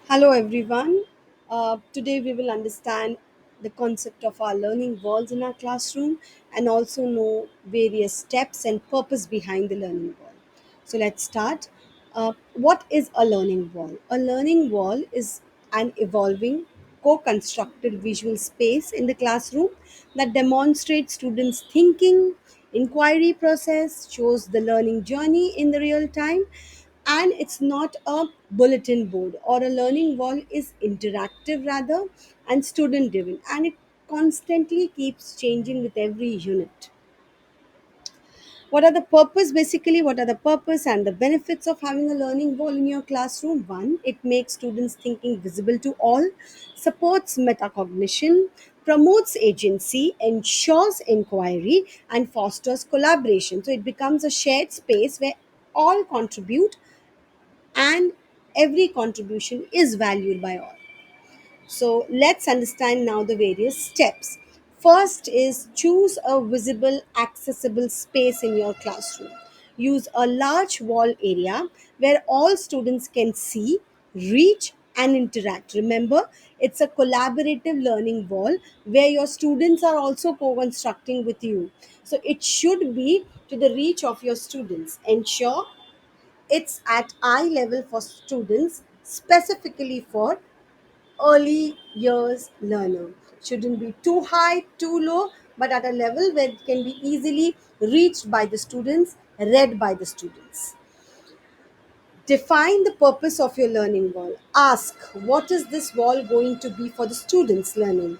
Hello, everyone. Today we will understand the concept of our learning walls in our classroom and also know various steps and purpose behind the learning wall. So let's start. What is a learning wall? A learning wall is an evolving, co-constructed visual space in the classroom that demonstrates students' thinking, inquiry process, shows the learning journey in the real time, and it's not a bulletin board or a learning wall is interactive rather and student driven, and it constantly keeps changing with every unit. What are the purpose and the benefits of having a learning wall in your classroom? One, it makes students thinking visible to all, supports metacognition, promotes agency, ensures inquiry, and fosters collaboration. So it becomes a shared space where all contribute and every contribution is valued by all. So let's understand now the various steps. First is choose a visible, accessible space in your classroom. Use a large wall area where all students can see, reach, and interact. Remember, it's a collaborative learning wall where your students are also co constructing with you. So it should be to the reach of your students. Ensure it's at eye level for students, specifically for early years learner. Shouldn't be too high, too low, but at a level where it can be easily reached by the students, read by the students. Define the purpose of your learning wall. Ask, what is this wall going to be for the students' learning?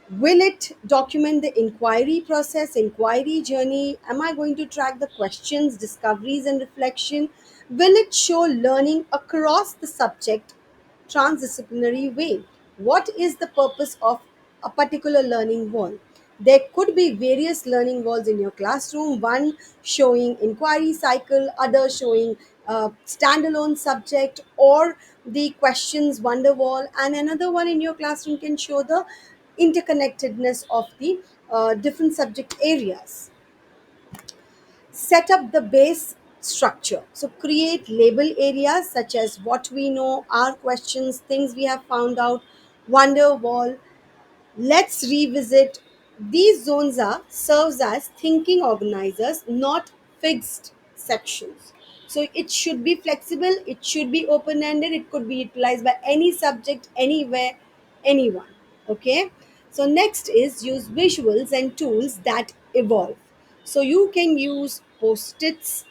Will it document the inquiry process, inquiry journey? Am I going to track the questions, discoveries, and reflection? Will it show learning across the subject transdisciplinary way? What is the purpose of a particular learning wall? There could be various learning walls in your classroom, one showing inquiry cycle, other showing standalone subject or the questions wonder wall, and another one in your classroom can show the interconnectedness of the different subject areas. Set up the base structure. So create label areas such as what we know, our questions, things we have found out, wonder wall. Let's revisit. These zones are serves as thinking organizers, not fixed sections. So it should be flexible, it should be open-ended, it could be utilized by any subject, anywhere, anyone. Okay. So next is use visuals and tools that evolve. So you can use post-its,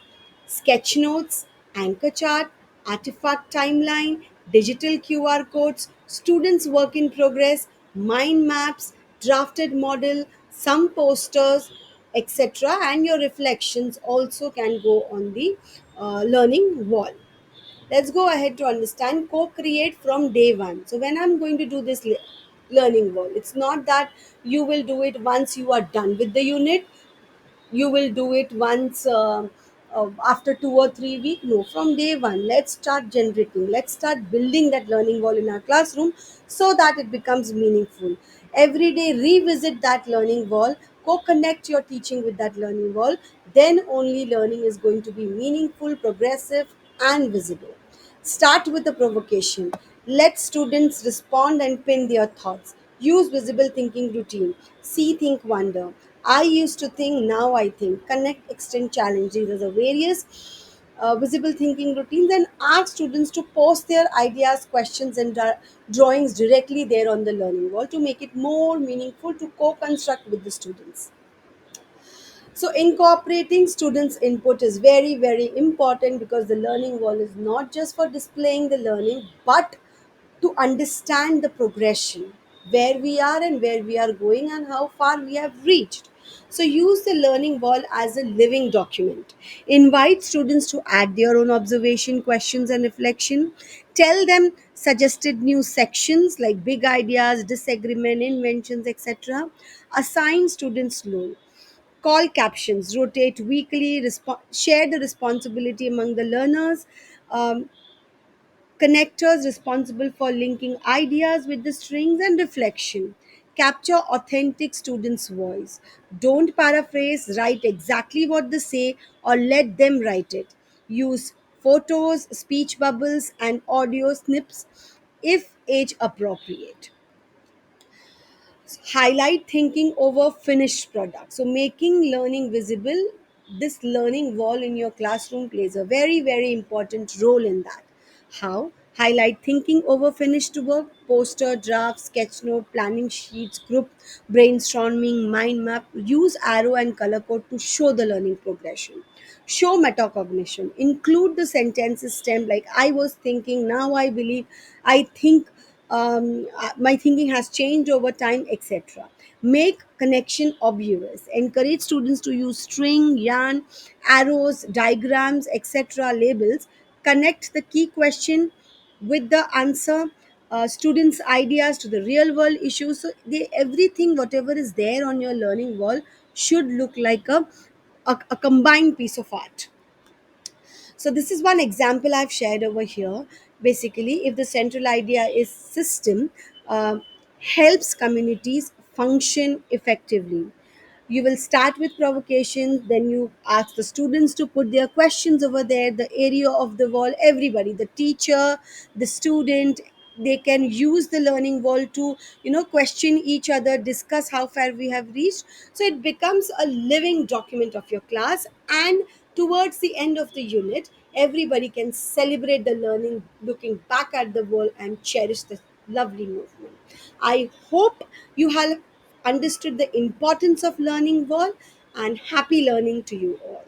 sketch notes, anchor chart, artifact timeline, digital QR codes, students' work in progress, mind maps, drafted model, some posters, etc. And your reflections also can go on the learning wall. Let's go ahead to understand co-create from day one. So when I'm going to do this learning wall, it's not that you will do it once you are done with the unit, you will do it once after 2 or 3 weeks. No, from day one let's start generating, let's start building that learning wall in our classroom so that it becomes meaningful. Every day revisit that learning wall, co-connect your teaching with that learning wall, then only learning is going to be meaningful, progressive, and visible. Start with a provocation. Let students respond and pin their thoughts. Use visible thinking routine. See, think, wonder. I used to think, now I think. Connect, extend, challenge. These are the various visible thinking routines, and ask students to post their ideas, questions, and drawings directly there on the learning wall to make it more meaningful to co construct with the students. So, incorporating students' input is very, very important because the learning wall is not just for displaying the learning, but to understand the progression, where we are and where we are going, and how far we have reached. So, use the learning wall as a living document. Invite students to add their own observation, questions, and reflection. Tell them suggested new sections like big ideas, disagreement, inventions, etc. Assign students role. Call captions, rotate weekly, share the responsibility among the learners, um, connectors responsible for linking ideas with the strings, and reflection. Capture authentic students' voice. Don't paraphrase, write exactly what they say or let them write it. Use photos, speech bubbles, and audio snips. if age appropriate. Highlight thinking over finished product. So making learning visible, this learning wall in your classroom plays a very, very important role in that. How? Highlight thinking over finished work, poster, draft, sketch note, planning sheets, group brainstorming, mind map. Use arrow and color code to show the learning progression. Show metacognition. Include the sentences stem like I was thinking, now I believe, I think, my thinking has changed over time, etc. Make connection obvious. Encourage students to use string, yarn, arrows, diagrams, etc. labels. Connect the key question with the answer, students' ideas to the real world issues. So everything, whatever is there on your learning wall, should look like a combined piece of art. So this is one example I've shared over here. Basically, if the central idea is system, helps communities function effectively. You will start with provocation, then you ask the students to put their questions over there, the area of the wall, everybody, the teacher, the student, they can use the learning wall to question each other, discuss how far we have reached. So it becomes a living document of your class, and towards the end of the unit, everybody can celebrate the learning, looking back at the wall and cherish the lovely movement. I hope you have understood the importance of learning wall, and happy learning to you all.